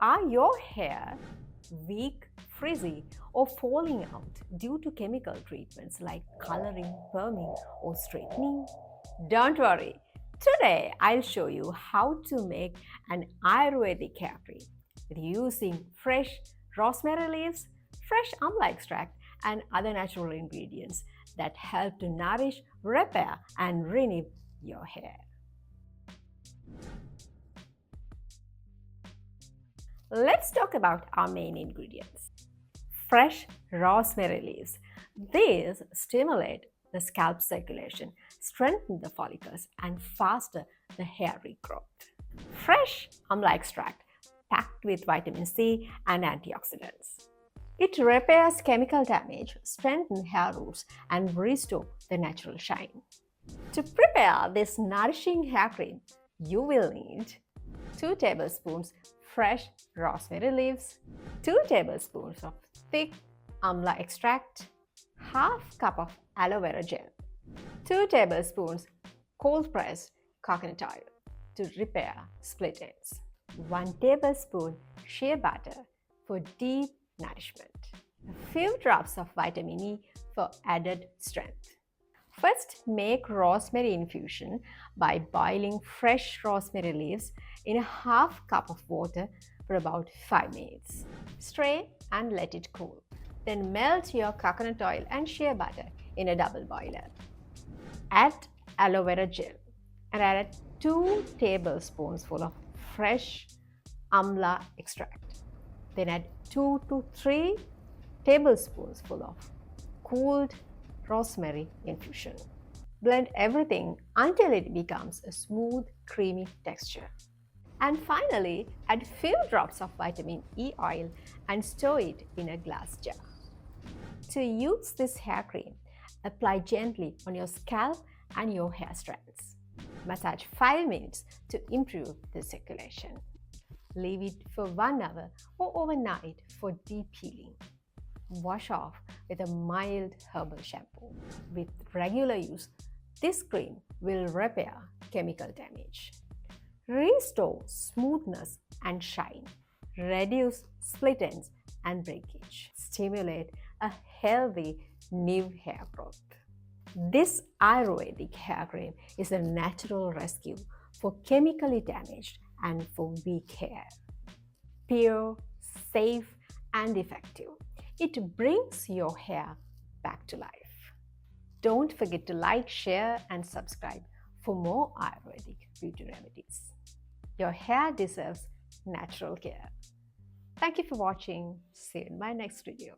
Are your hair weak, frizzy, or falling out due to chemical treatments like coloring, perming, or straightening? Don't worry. Today, I'll show you how to make an Ayurvedic hair cream using fresh rosemary leaves, fresh amla extract, and other natural ingredients that help to nourish, repair, and renew your hair. Let's talk about our main ingredients. Fresh rosemary leaves. These stimulate the scalp circulation, strengthen the follicles, and faster the hair regrowth. Fresh amla extract packed with vitamin C and antioxidants. It repairs chemical damage, strengthens hair roots, and restores the natural shine. To prepare this nourishing hair cream, you will need 2 tablespoons fresh rosemary leaves, 2 tablespoons of thick amla extract, half cup of aloe vera gel, 2 tablespoons cold pressed coconut oil to repair split ends, 1 tablespoon shea butter for deep nourishment, a few drops of vitamin E for added strength. First, make rosemary infusion by boiling fresh rosemary leaves in a half cup of water for about 5 minutes. Strain and let it cool. Then melt your coconut oil and shea butter in a double boiler. Add aloe vera gel and add 2 tablespoons full of fresh amla extract. Then add 2 to 3 tablespoons full of cooled rosemary infusion. Blend everything until it becomes a smooth, creamy texture. And finally, add few drops of vitamin E oil and store it in a glass jar. To use this hair cream, apply gently on your scalp and your hair strands. Massage 5 minutes to improve the circulation. Leave it for 1 hour or overnight for deep healing. Wash off with a mild herbal shampoo. With regular use, this cream will repair chemical damage, restore smoothness and shine, reduce split ends and breakage, stimulate a healthy new hair growth. This Ayurvedic hair cream is a natural rescue for chemically damaged and for weak hair. Pure, safe, and effective. It brings your hair back to life. Don't forget to like, share, and subscribe for more Ayurvedic beauty remedies. Your hair deserves natural care. Thank you for watching. See you in my next video.